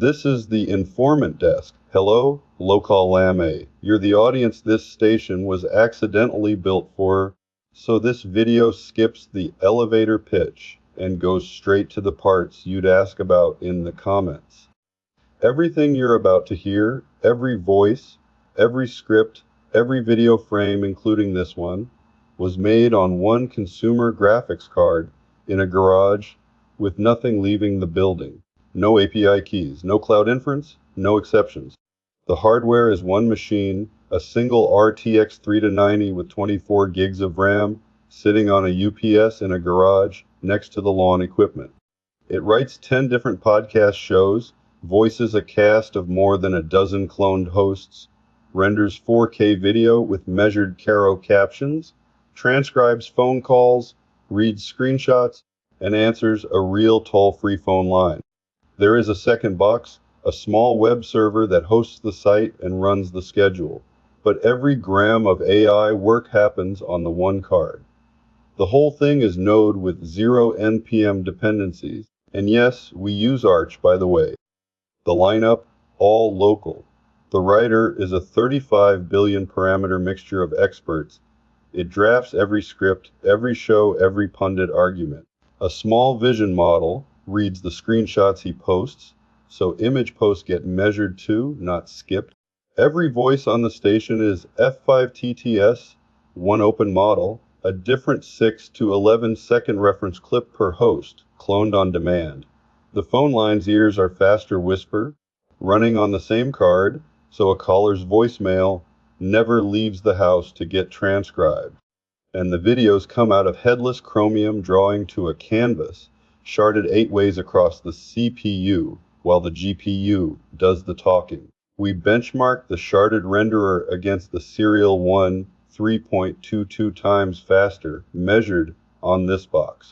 This is the informant desk. Hello, LocalLLaMA. You're the audience this station was accidentally built for, so this video skips the elevator pitch and goes straight to the parts you'd ask about in the comments. Everything you're about to hear, every voice, every script, every video frame, including this one, was made on one consumer graphics card in a garage with nothing leaving the building. No API keys, no cloud inference, no exceptions. The hardware is one machine, a single RTX 3090 with 24 gigs of RAM, sitting on a UPS in a garage next to the lawn equipment. It writes 10 different podcast shows, voices a cast of more than a dozen cloned hosts, renders 4K video with measured Caro captions, transcribes phone calls, reads screenshots, and answers a real toll-free phone line. There is a second box, a small web server that hosts the site and runs the schedule. But every gram of AI work happens on the one card. The whole thing is Node with 0 NPM dependencies. And yes, we use Arch, by the way. The lineup, all local. The writer is a 35 billion parameter mixture of experts. It drafts every script, every show, every pundit argument. A small vision model reads the screenshots he posts, so image posts get measured too, not skipped. Every voice on the station is F5 TTS, one open model, a different 6 to 11 second reference clip per host, cloned on demand. The phone line's ears are faster whisper, running on the same card, so a caller's voicemail never leaves the house to get transcribed. And the videos come out of headless Chromium drawing to a canvas, sharded 8 ways across the CPU, while the GPU does the talking. We benchmark the sharded renderer against the Serial 1 3.22 times faster, measured on this box.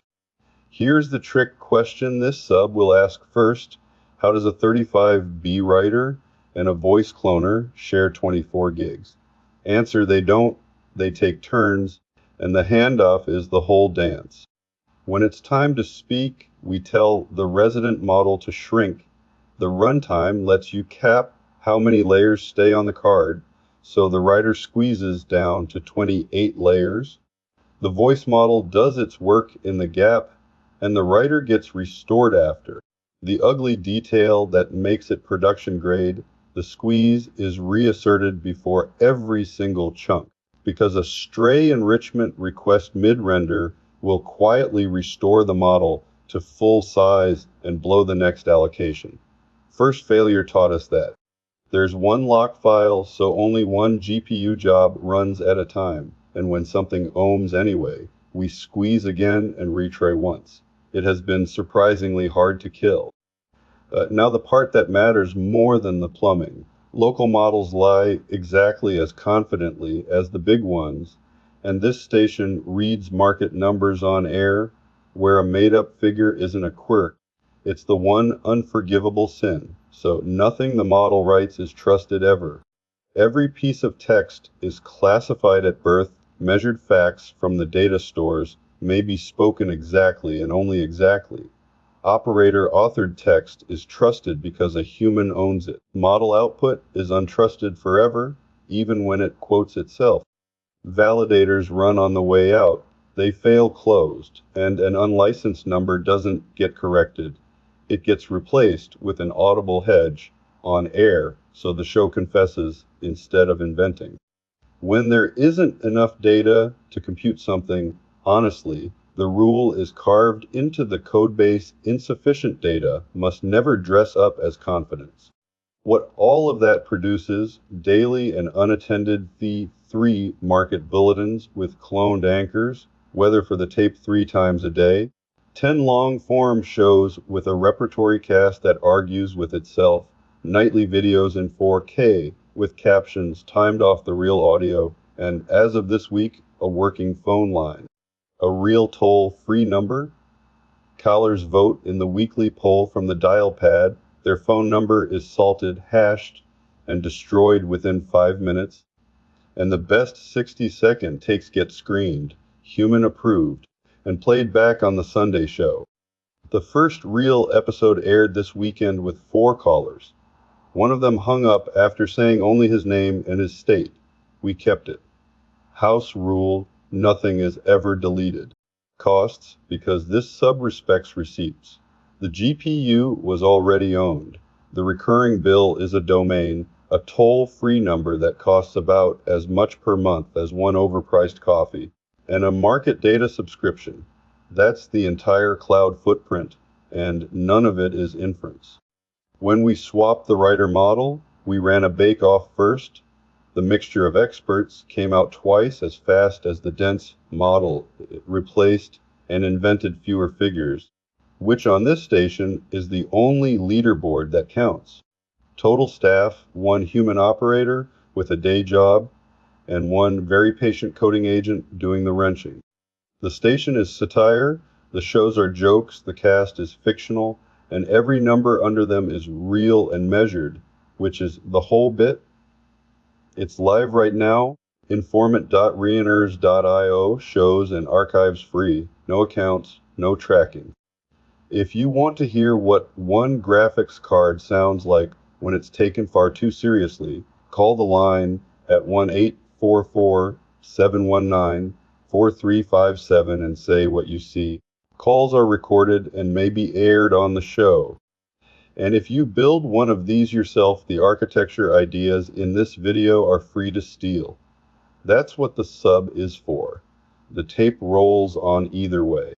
Here's the trick question this sub will ask first. How does a 35B writer and a voice cloner share 24 gigs? Answer, they don't. They take turns, and the handoff is the whole dance. When it's time to speak, we tell the resident model to shrink. The runtime lets you cap how many layers stay on the card, so the writer squeezes down to 28 layers. The voice model does its work in the gap, and the writer gets restored after. The ugly detail that makes it production grade, the squeeze, is reasserted before every single chunk, because a stray enrichment request mid-render will quietly restore the model to full size and blow the next allocation. First failure taught us that. There's one lock file, so only one GPU job runs at a time, and when something ohms anyway, we squeeze again and retry once. It has been surprisingly hard to kill. Now the part that matters more than the plumbing. Local models lie exactly as confidently as the big ones, and this station reads market numbers on air, where a made-up figure isn't a quirk. It's the one unforgivable sin, so nothing the model writes is trusted ever. Every piece of text is classified at birth, measured facts from the data stores may be spoken exactly and only exactly. Operator-authored text is trusted because a human owns it. Model output is untrusted forever, even when it quotes itself. Validators run on the way out. They fail closed, and an unlicensed number doesn't get corrected. It gets replaced with an audible hedge on air, so the show confesses instead of inventing. When there isn't enough data to compute something honestly, the rule is carved into the codebase: insufficient data must never dress up as confidence. What all of that produces, daily and unattended V3 market bulletins with cloned anchors, weather for the tape 3 times a day, 10 long-form shows with a repertory cast that argues with itself, nightly videos in 4K with captions timed off the real audio, and as of this week, a working phone line. A real toll-free number. Callers vote in the weekly poll from the dial pad. Their phone number is salted, hashed, and destroyed within 5 minutes. And the best 60-second takes get screened, human approved, and played back on the Sunday show. The first real episode aired this weekend with 4 callers. One of them hung up after saying only his name and his state. We kept it. House rule, nothing is ever deleted. Costs, because this sub respects receipts. The GPU was already owned. The recurring bill is a domain, a toll-free number that costs about as much per month as one overpriced coffee, and a market data subscription. That's the entire cloud footprint, and none of it is inference. When we swapped the writer model, we ran a bake-off first. The mixture of experts came out twice as fast as the dense model. It replaced and invented fewer figures, which on this station is the only leaderboard that counts. Total staff, 1 human operator with a day job, and 1 very patient coding agent doing the wrenching. The station is satire, the shows are jokes, the cast is fictional, and every number under them is real and measured, which is the whole bit. It's live right now. Informant.reiners.io shows and archives free. No accounts, no tracking. If you want to hear what one graphics card sounds like when it's taken far too seriously, call the line at 1-844-719-4357 and say what you see. Calls are recorded and may be aired on the show. And if you build one of these yourself, the architecture ideas in this video are free to steal. That's what the sub is for. The tape rolls on either way.